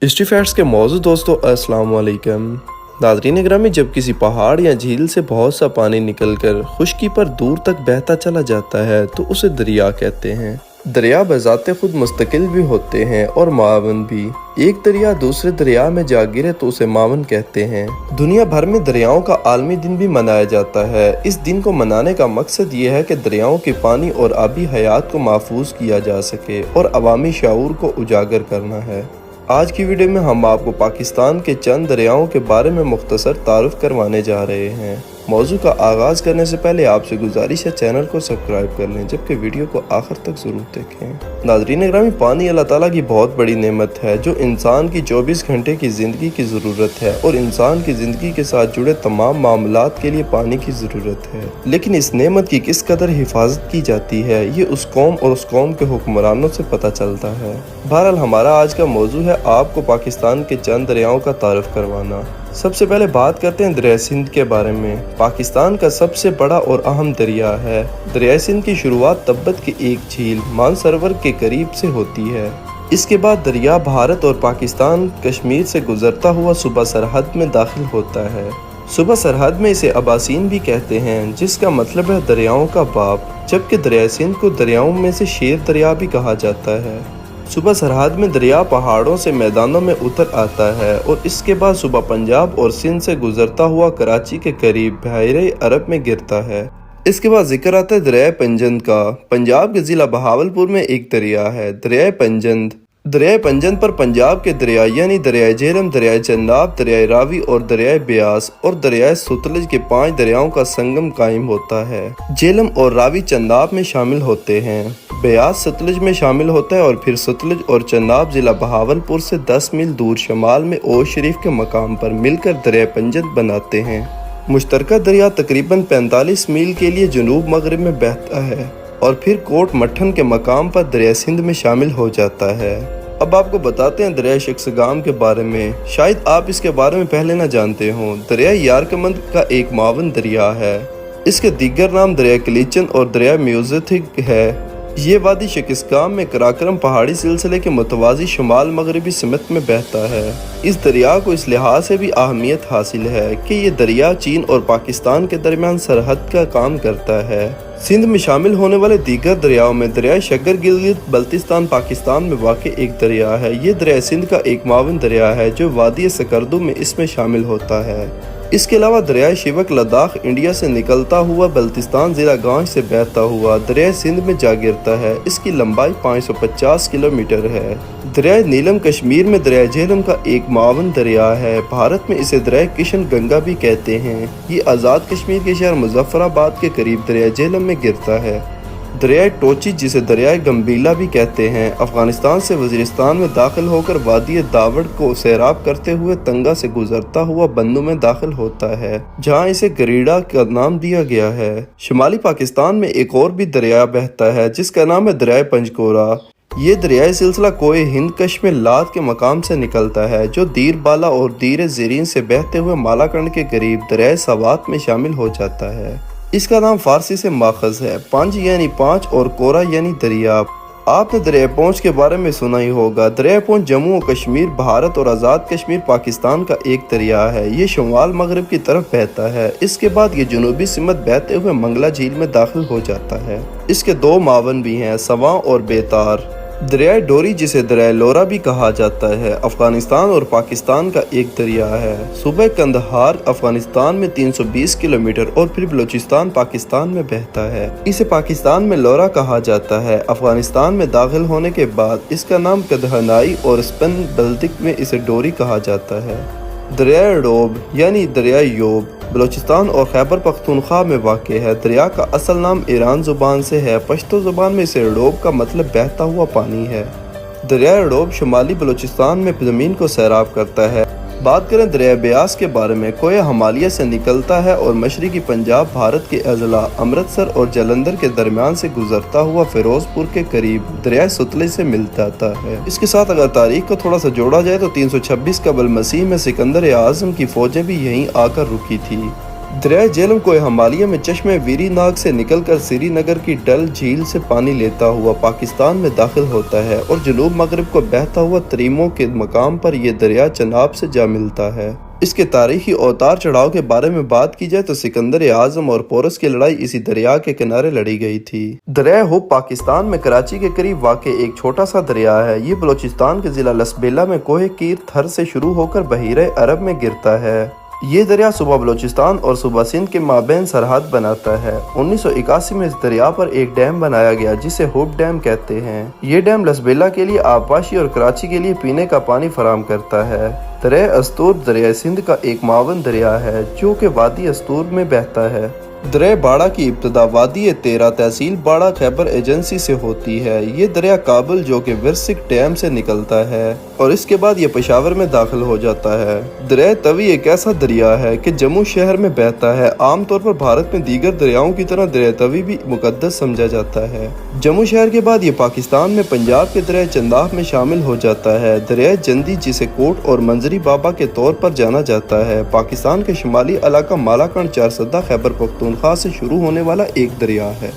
History facts के मौजूद दोस्तों अस्सलाम वालेकुम। नाज़रीन ग्रामी, जब किसी पहाड़ या झील से बहुत सा पानी निकलकर खुश्की पर दूर तक बहता चला जाता है तो उसे दरिया कहते हैं। दरिया बज़ाते खुद मुस्तकिल भी होते हैं और मावन भी। एक दरिया दूसरे दरिया में जा गिरे तो उसे मावन कहते हैं। दुनिया भर में दरियाओं का आलमी दिन भी मनाया जाता है। इस दिन को मनाने का मकसद ये है कि दरियाओं के पानी और आबी हयात को महफूज किया जा सके और अवामी शऊर को उजागर करना है। आज की वीडियो में हम आपको पाकिस्तान के चंद दरियाओं के बारे में मुख्तसर तारुफ करवाने जा रहे हैं। मौजू का आगाज़ करने से पहले आपसे गुजारिश है चैनल को सब्सक्राइब कर लें, जबकि वीडियो को आखिर तक ज़रूर देखें। नाज़रीन ग्रामी, पानी अल्लाह ताला की बहुत बड़ी नेमत है जो इंसान की 24 घंटे की ज़िंदगी की ज़रूरत है और इंसान की ज़िंदगी के साथ जुड़े तमाम मामलात के लिए पानी की ज़रूरत है। लेकिन इस नेमत की किस कदर हिफाजत की जाती है ये उस कौम और उस कौम के हुक्मरानों से पता चलता है। बहरहाल हमारा आज का मौजू है आपको पाकिस्तान के चंद दरियाओं का तारुफ करवाना। सबसे पहले बात करते हैं दरिया सिंध के बारे में। पाकिस्तान का सबसे बड़ा और अहम दरिया है। दरिया सिंध की शुरुआत तिब्बत की एक झील मानसरोवर के करीब से होती है। इसके बाद दरिया भारत और पाकिस्तान कश्मीर से गुजरता हुआ सूबा सरहद में दाखिल होता है। सूबा सरहद में इसे अबासीन भी कहते हैं, जिसका मतलब है दरियाओं का बाप, जबकि दरिया सिंध को दरियाओं में से शेर दरिया भी कहा जाता है। सूबा सरहद में दरिया पहाड़ों से मैदानों में उतर आता है और इसके बाद सूबा पंजाब और सिंध से गुजरता हुआ कराची के करीब बहरे अरब में गिरता है। इसके बाद जिक्र आता है दरिया पंजंद का। पंजाब के ज़िला बहावलपुर में एक दरिया है, दरिया पंजंद। दरिया पंजंद पर पंजाब के दरिया यानी दरिया झेलम, दरिया चन्नाब, दरिया रावी और दरिया ब्यास और दरिया सतलुज के 5 दरियाओं का संगम कायम होता है। झेलम और रावी चन्नाब में शामिल होते हैं, ब्यास सतलुज में शामिल होता है और फिर सतलुज और चन्नाब जिला बहावलपुर से 10 मील दूर शमाल में ओश शरीफ के मकाम पर मिलकर दरिया पंजंद बनाते हैं। मुश्तरका दरिया तकरीबन 45 मील के लिए जनूब मगरब में बहता है और फिर कोट मट्ठन के मकाम पर दरिया सिंध में शामिल हो जाता है। अब आपको बताते हैं दरिया शख्सगाम के बारे में। शायद आप इसके बारे में पहले न जानते हों। दरिया यारकमंद का एक मावन दरिया है। इसके दीगर नाम दरिया कलीचन और दरिया म्यूजिक है। ये वादी शख्सगाम में कराकरम पहाड़ी सिलसिले के मुतवाज़ी शुमाल मगरबी सिमत में बहता है। इस दरिया को इस लिहाज से भी अहमियत हासिल है कि ये दरिया चीन और पाकिस्तान के दरमियान सरहद का काम करता है। सिंध में शामिल होने वाले दीगर दरियाओं में दरिया शक्कर गिलगित बल्तिस्तान पाकिस्तान में वाक़ एक दरिया है। ये दरिया सिंध का एक मावन दरिया है जो वादी सकरदू में इसमें शामिल होता है। इसके अलावा दरिया शिवक लद्दाख इंडिया से निकलता हुआ बल्तिस्तान ज़िला गांज से बहता हुआ दरिया सिंध में जा गिरता है। इसकी लंबाई 550 किलोमीटर है। दरिया नीलम कश्मीर में दरिया झेलम का एक मावन दरिया है। भारत में इसे दरिया किशन गंगा भी कहते हैं। ये आज़ाद कश्मीर के शहर मुजफ्फराबाद के करीब दरिया झेलम में गिरता है। दरिया टोची, जिसे दरिया गंबीला भी कहते हैं, अफगानिस्तान से वज़ीरिस्तान में दाखिल होकर वादी दावड़ को सैराब करते हुए तंगा से गुजरता हुआ बन्नू में दाखिल होता है, जहां इसे गरीडा का नाम दिया गया है। शुमाली पाकिस्तान में एक और भी दरिया बहता है जिसका नाम है दरिया पंजकोरा। ये दरियाई सिलसिला कोए हिंद कश में लाद के मकाम से निकलता है, जो दीर बाला और दीर ज़ीरीन से बहते हुए मालाकंड के करीब दरिया सवात में शामिल हो जाता है। इसका नाम फारसी से माखज है। पंज यानी 5 और कोरा यानी दरिया। आपने दरिया पूंछ के बारे में सुना ही होगा। दरिया पूंछ जम्मू और कश्मीर भारत और आज़ाद कश्मीर पाकिस्तान का एक दरिया है। ये शुमाल मगरब की तरफ बहता है। इसके बाद ये जनूबी सिमत बहते हुए मंगला झील में दाखिल हो जाता है। इसके 2 मावन भी हैं, सवां और बेतार। दरिया डोरी, जिसे दरिया लोरा भी कहा जाता है, अफगानिस्तान और पाकिस्तान का एक दरिया है। सूबे कंदहार अफगानिस्तान में 320 किलोमीटर और फिर बलूचिस्तान पाकिस्तान में बहता है। इसे पाकिस्तान में लोरा कहा जाता है। अफगानिस्तान में दाखिल होने के बाद इसका नाम कदहनाई और स्पन बल्दिक में इसे डोरी कहा जाता है। दरिया डोब यानी दरिया योब बलूचिस्तान और खैबर पख्तूनख्वा में वाक़ है। दरिया का असल नाम ईरान ज़ुबान से है। पश्तो ज़ुबान में इसे डोब का मतलब बहता हुआ पानी है। दरिया डोब शुमाली बलूचिस्तान में ज़मीन को सैराब करता है। बात करें दरिया ब्यास के बारे में, कोया हिमालय से निकलता है और मशरक़ी पंजाब भारत के अजला अमृतसर और जलंधर के दरमियान से गुजरता हुआ फिरोजपुर के करीब दरिया सतलुज से मिल जाता है। इसके साथ अगर तारीख को थोड़ा सा जोड़ा जाए तो 326 कबल मसीह में सिकंदर आज़म की फौजें भी यहीं आकर रुकी थी। दरिया झेलम कोह हिमालय में चश्मे वीरी नाग से निकलकर श्रीनगर की डल झील से पानी लेता हुआ पाकिस्तान में दाखिल होता है और जनूब मगरब को बहता हुआ तरीमों के मकाम पर यह दरिया चनाब से जा मिलता है। इसके तारीखी उतार चढ़ाव के बारे में बात की जाए तो सिकंदर आजम और पोरस की लड़ाई इसी दरिया के किनारे लड़ी गई थी। दरिया हुब पाकिस्तान में कराची के करीब वाक़ एक छोटा सा दरिया है। ये बलोचिस्तान के जिला लसबेला में कोह कीर थर से शुरू होकर बहीरे अरब में गिरता है। ये दरिया सूबा बलोचिस्तान और सूबा सिंध के माबैन सरहद बनाता है। 1981 में इस दरिया पर एक डैम बनाया गया जिसे हुब डैम कहते हैं। ये डैम लसबेला के लिए आबपाशी और कराची के लिए पीने का पानी फराहम करता है। दरिया अस्तूर दरिया सिंध का एक मावन दरिया है जो कि वादी अस्तूर में बहता है। दरिया बाड़ा की इब्तदा वादी तेरा तहसील बाड़ा खैबर एजेंसी से होती है। ये दरिया काबुल जो कि विरसिक डैम से निकलता है और इसके बाद ये पेशावर में दाखिल हो जाता है। दरिया तवी एक ऐसा दरिया है कि जम्मू शहर में बहता है। आमतौर पर भारत में दीगर दरियाओं की तरह दरिया तवी भी मुकद्दस समझा जाता है। जम्मू शहर के बाद ये पाकिस्तान में पंजाब के दरिया चंदाह में शामिल हो जाता है। दरिया जंदी जिसे कोट और मंजरी बाबा के तौर पर जाना जाता है पाकिस्तान के शुमाली इलाका मालाकंड चारसदा खैबर पख्तूनख्वा से शुरू होने वाला एक दरिया है।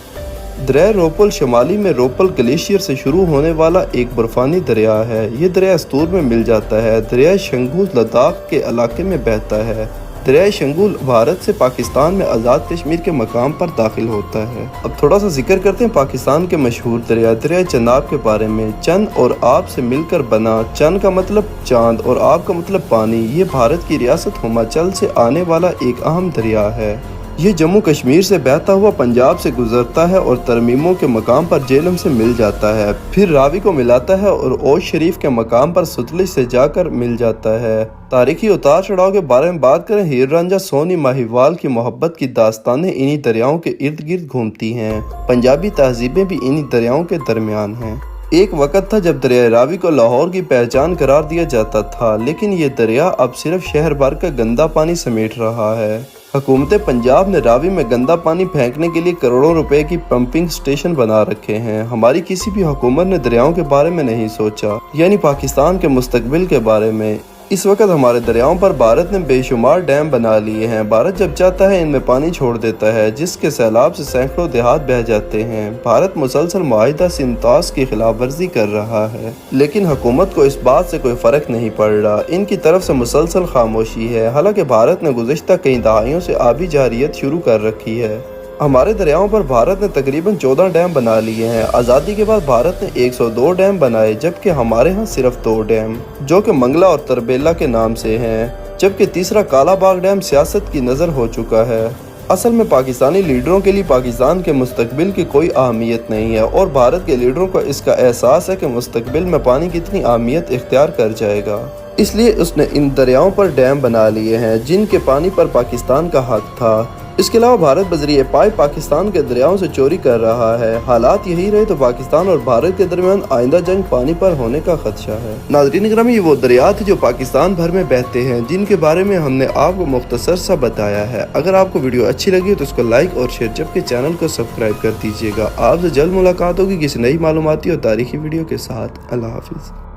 दरिया रोपल शुमाली में रोपल ग्लेशियर से शुरू होने वाला एक बर्फानी दरिया है। ये दरिया अस्तूर में मिल जाता है। दरिया शंगू लद्दाख के इलाके में बहता है। दरिया शंगूल भारत से पाकिस्तान में आज़ाद कश्मीर के मकाम पर दाखिल होता है। अब थोड़ा सा जिक्र करते हैं पाकिस्तान के मशहूर दरिया चनाब के बारे में। चंद और आब से मिलकर बना, चंद का मतलब चांद और आब का मतलब पानी। ये भारत की रियासत हिमाचल से आने वाला एक अहम दरिया है। ये जम्मू कश्मीर से बहता हुआ पंजाब से गुजरता है और तरमीमों के मकाम पर झेलम से मिल जाता है, फिर रावी को मिलाता है और ओश शरीफ के मकाम पर सुतलिश से जाकर मिल जाता है। तारीखी उतार चढ़ाव के बारे में बात करें, हीर रांझा सोनी माहीवाल की मोहब्बत की दास्तानें इन्हीं दरियाओं के इर्द गिर्द घूमती हैं। पंजाबी तहजीबें भी इन्हीं दरियाओं के दरमियान हैं। एक वक्त था जब दरिया रावी को लाहौर की पहचान करार दिया जाता था, लेकिन ये दरिया अब सिर्फ शहर भर का गंदा पानी समेट रहा है। हुकूमत पंजाब ने रावी में गंदा पानी फेंकने के लिए करोड़ों रुपए की पंपिंग स्टेशन बना रखे हैं। हमारी किसी भी हुकूमत ने दरियाओं के बारे में नहीं सोचा, यानी पाकिस्तान के मुस्तकबिल के बारे में। इस वक्त हमारे दरियाओं पर भारत ने बेशुमार डैम बना लिए हैं। भारत जब चाहता है इनमें पानी छोड़ देता है, जिसके सैलाब से सैकड़ों देहात बह जाते हैं। भारत मुसलसल मुआहिदा सिंतास की खिलाफ वर्जी कर रहा है, लेकिन हुकूमत को इस बात से कोई फर्क नहीं पड़ रहा। इनकी तरफ से मुसलसल खामोशी है। हालांकि भारत ने गुज़िश्ता कई दहाइयों से आबी जारियत शुरू कर रखी है। हमारे दरियाओं पर भारत ने तकरीबन 14 डैम बना लिए हैं। आज़ादी के बाद भारत ने 102 डैम बनाए, जबकि हमारे यहाँ सिर्फ 2 डैम, जो कि मंगला और तरबेला के नाम से हैं, जबकि तीसरा कालाबाग डैम सियासत की नज़र हो चुका है। असल में पाकिस्तानी लीडरों के लिए पाकिस्तान के मुस्तकबिल की कोई अहमियत नहीं है और भारत के लीडरों को इसका एहसास है कि मुस्तकबिल में पानी कितनी अहमियत इख्तियार कर जाएगा। इसलिए उसने इन दरियाओं पर डैम बना लिए हैं जिनके पानी पर पाकिस्तान का हक था। इसके अलावा भारत बजरिए पाइप पाकिस्तान के दरियाओं से चोरी कर रहा है। हालात यही रहे तो पाकिस्तान और भारत के दरमियान आइंदा जंग पानी पर होने का खदशा है। नाज़रीन ग्रामी, ये वो दरिया थे जो पाकिस्तान भर में बहते हैं, जिनके बारे में हमने आपको मुख्तसर सा बताया है। अगर आपको वीडियो अच्छी लगी तो उसको लाइक और शेयर, जबकि चैनल को सब्सक्राइब कर दीजिएगा। आपसे जल्द मुलाकात होगी किसी नई मालूमाती और तारीखी वीडियो के साथ। अल्लाह हाफिज़।